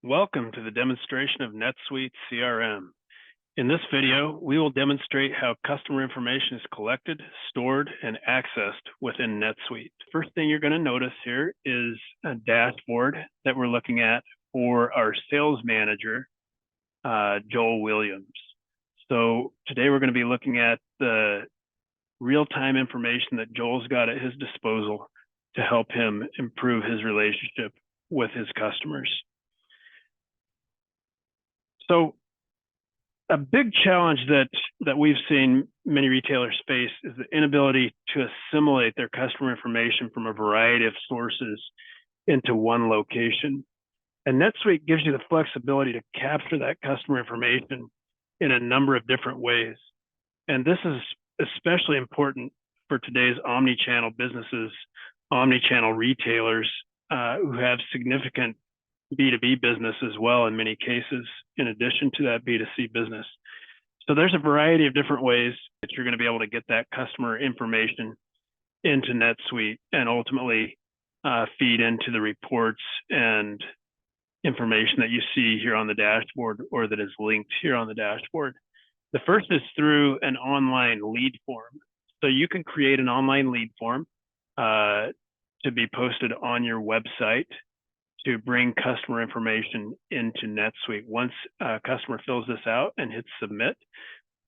Welcome to the demonstration of NetSuite CRM. In this video, we will demonstrate how customer information is collected, stored, and accessed within NetSuite. First thing you're going to notice here is a dashboard that we're looking at for our sales manager, Joel Williams. So today we're going to be looking at the real-time information that Joel's got at his disposal to help him improve his relationship with his customers. So a big challenge that we've seen many retailers face is the inability to assimilate their customer information from a variety of sources into one location. And NetSuite gives you the flexibility to capture that customer information in a number of different ways. And this is especially important for today's omni-channel businesses, omni-channel retailers who have significant B2B business as well in many cases, in addition to that B2C business. So there's a variety of different ways that you're going to be able to get that customer information into NetSuite and ultimately feed into the reports and information that you see here on the dashboard or that is linked here on the dashboard. The first is through an online lead form. So you can create an online lead form to be posted on your website to bring customer information into NetSuite. Once a customer fills this out and hits submit,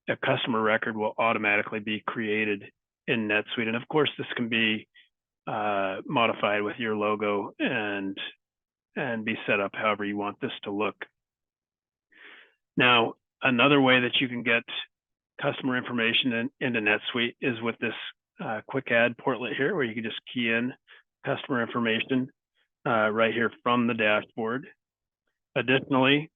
a customer record will automatically be created in NetSuite. And of course, this can be modified with your logo and be set up however you want this to look. Now, another way that you can get customer information into NetSuite is with this quick add portlet here, where you can just key in customer information right here from the dashboard. Additionally,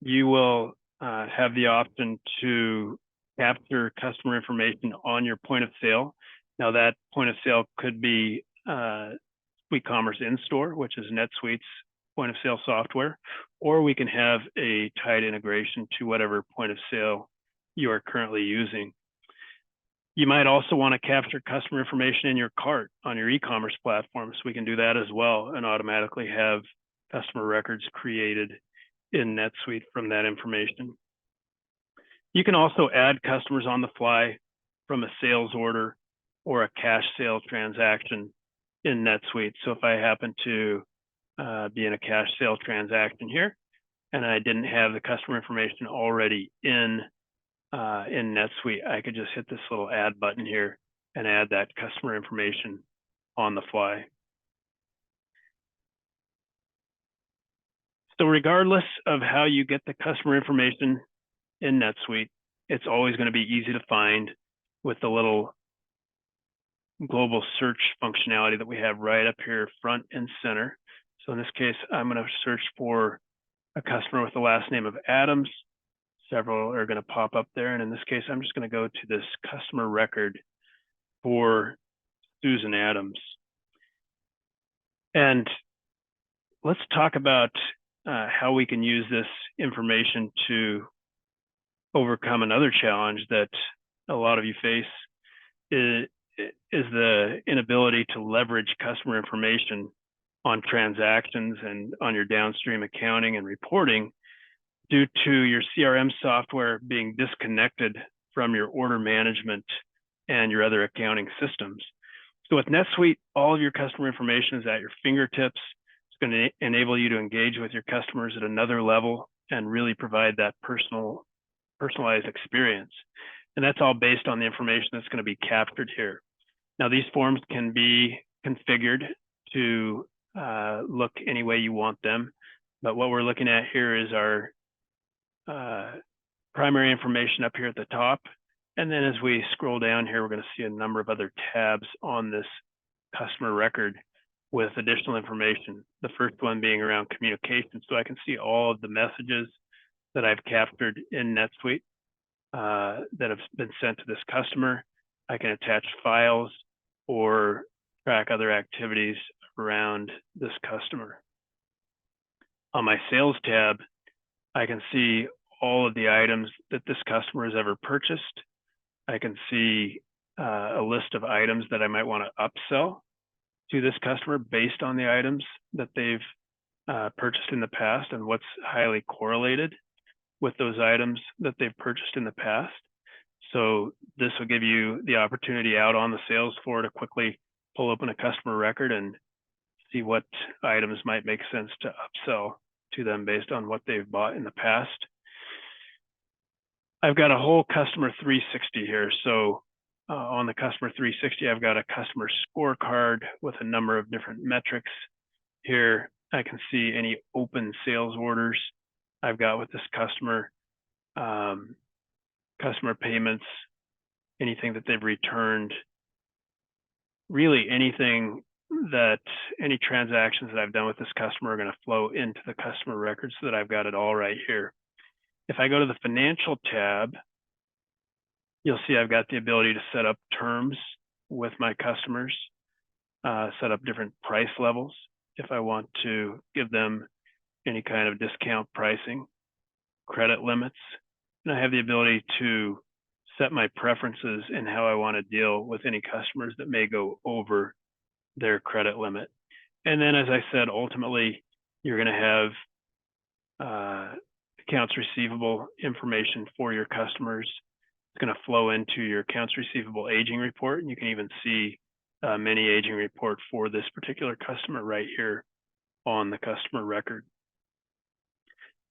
you will have the option to capture customer information on your point of sale. Now that point of sale could be SuiteCommerce in-store, which is NetSuite's point of sale software, or we can have a tight integration to whatever point of sale you are currently using. You might also want to capture customer information in your cart on your e-commerce platform. So we can do that as well and automatically have customer records created in NetSuite from that information. You can also add customers on the fly from a sales order or a cash sale transaction in NetSuite. So if I happen to be in a cash sale transaction here and I didn't have the customer information already in NetSuite, I could just hit this little add button here and add that customer information on the fly. So regardless of how you get the customer information in NetSuite, it's always going to be easy to find with the little global search functionality that we have right up here front and center. So in this case, I'm going to search for a customer with the last name of Adams. Several are going to pop up there. And in this case, I'm just going to go to this customer record for Susan Adams. And let's talk about how we can use this information to overcome another challenge that a lot of you face is the inability to leverage customer information on transactions and on your downstream accounting and reporting due to your CRM software being disconnected from your order management and your other accounting systems. So with NetSuite, all of your customer information is at your fingertips. It's going to enable you to engage with your customers at another level and really provide that personalized experience. And that's all based on the information that's going to be captured here. Now, these forms can be configured to look any way you want them. But what we're looking at here is our primary information up here at the top. And then as we scroll down here, we're going to see a number of other tabs on this customer record with additional information. The first one being around communication. So I can see all of the messages that I've captured in NetSuite that have been sent to this customer. I can attach files or track other activities around this customer. On my sales tab, I can see all of the items that this customer has ever purchased. I can see a list of items that I might want to upsell to this customer based on the items that they've purchased in the past and what's highly correlated with those items that they've purchased in the past. So this will give you the opportunity out on the sales floor to quickly pull open a customer record and see what items might make sense to upsell to them based on what they've bought in the past. I've got a whole customer 360 here. So on the customer 360, I've got a customer scorecard with a number of different metrics. Here, I can see any open sales orders I've got with this customer, customer payments, anything that they've returned, really anything that any transactions that I've done with this customer are going to flow into the customer record so that I've got it all right here. If I go to the financial tab, you'll see I've got the ability to set up terms with my customers, set up different price levels if I want to give them any kind of discount pricing, credit limits, and I have the ability to set my preferences in how I want to deal with any customers that may go over their credit limit. And then, as I said, ultimately, you're going to have accounts receivable information for your customers. It's going to flow into your accounts receivable aging report, and you can even see mini aging report for this particular customer right here on the customer record.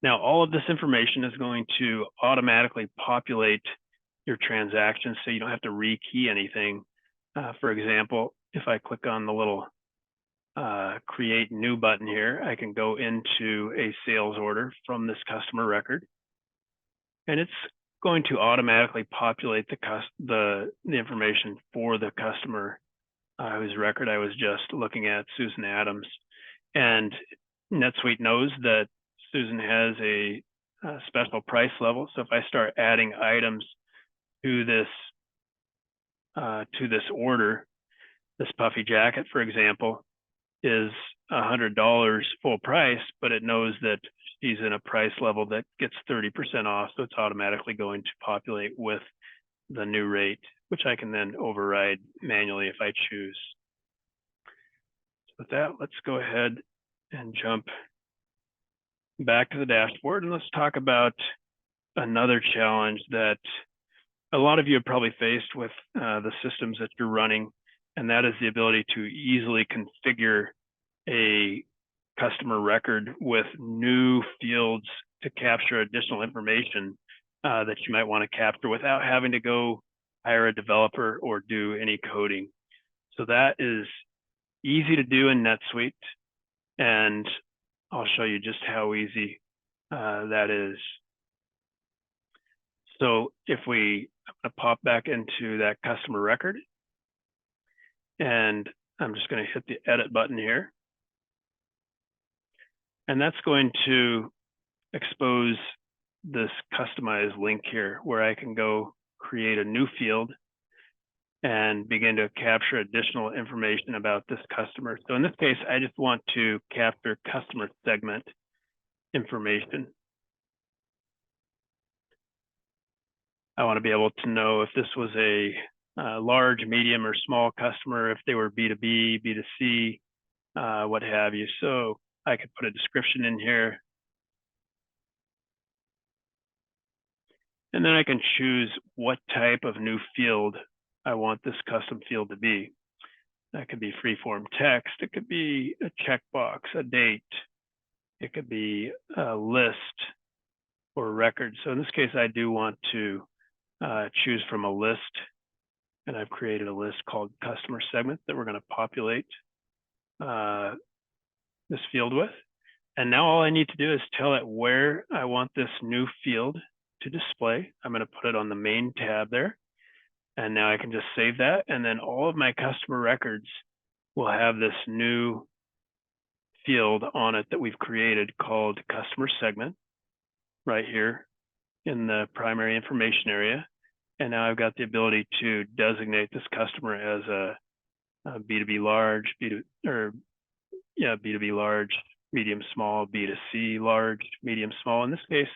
Now, all of this information is going to automatically populate your transactions, so you don't have to rekey anything. For example, if I click on the little create new button here, I can go into a sales order from this customer record, and it's going to automatically populate the information for the customer whose record I was just looking at, Susan Adams. And NetSuite knows that Susan has a special price level. So if I start adding items to this order, this puffy jacket, for example, is $100 full price, but it knows that she's in a price level that gets 30% off. So it's automatically going to populate with the new rate, which I can then override manually if I choose. So with that, let's go ahead and jump back to the dashboard, and let's talk about another challenge that a lot of you have probably faced with the systems that you're running, and that is the ability to easily configure a customer record with new fields to capture additional information that you might want to capture without having to go hire a developer or do any coding. So that is easy to do in NetSuite, and I'll show you just how easy that is. So if I'm going to pop back into that customer record, and I'm just going to hit the edit button here. And that's going to expose this customized link here where I can go create a new field and begin to capture additional information about this customer. So in this case, I just want to capture customer segment information. I want to be able to know if this was a large, medium, or small customer, if they were B2B, B2C, what have you. So I could put a description in here. And then I can choose what type of new field I want this custom field to be. That could be free-form text. It could be a checkbox, a date. It could be a list or a record. So in this case, I do want to choose from a list. And I've created a list called customer segment that we're going to populate this field with. And now all I need to do is tell it where I want this new field to display. I'm going to put it on the main tab there. And now I can just save that. And then all of my customer records will have this new field on it that we've created called customer segment right here in the primary information area. And now I've got the ability to designate this customer as a B2B large, B2B large, medium small, B2C large, medium small. In this case,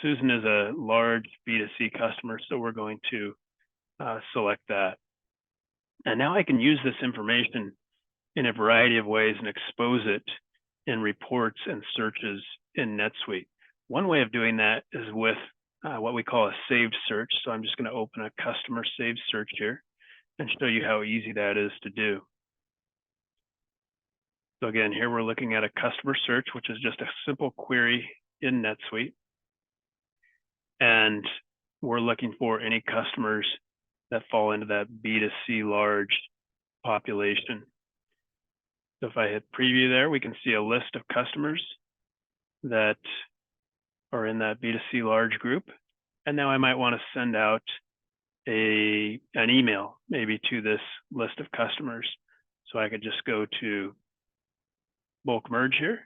Susan is a large B2C customer, so we're going to select that. And now I can use this information in a variety of ways and expose it in reports and searches in NetSuite. One way of doing that is with what we call a saved search. So I'm just going to open a customer saved search here and show you how easy that is to do. So again, here we're looking at a customer search, which is just a simple query in NetSuite. And we're looking for any customers that fall into that B2C large population. So if I hit preview there, we can see a list of customers that are in that B2C large group. And now I might want to send out an email maybe to this list of customers. So I could just go to bulk merge here,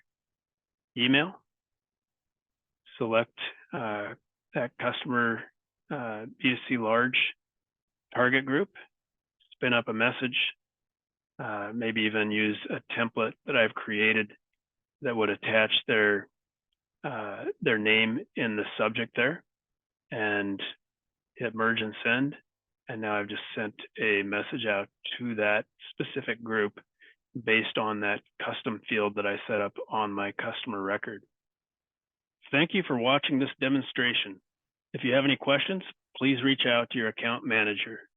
email, select that customer B2C large target group, spin up a message, maybe even use a template that I've created that would attach their name in the subject there, and hit merge and send. And now I've just sent a message out to that specific group based on that custom field that I set up on my customer record. Thank you for watching this demonstration. If you have any questions, please reach out to your account manager.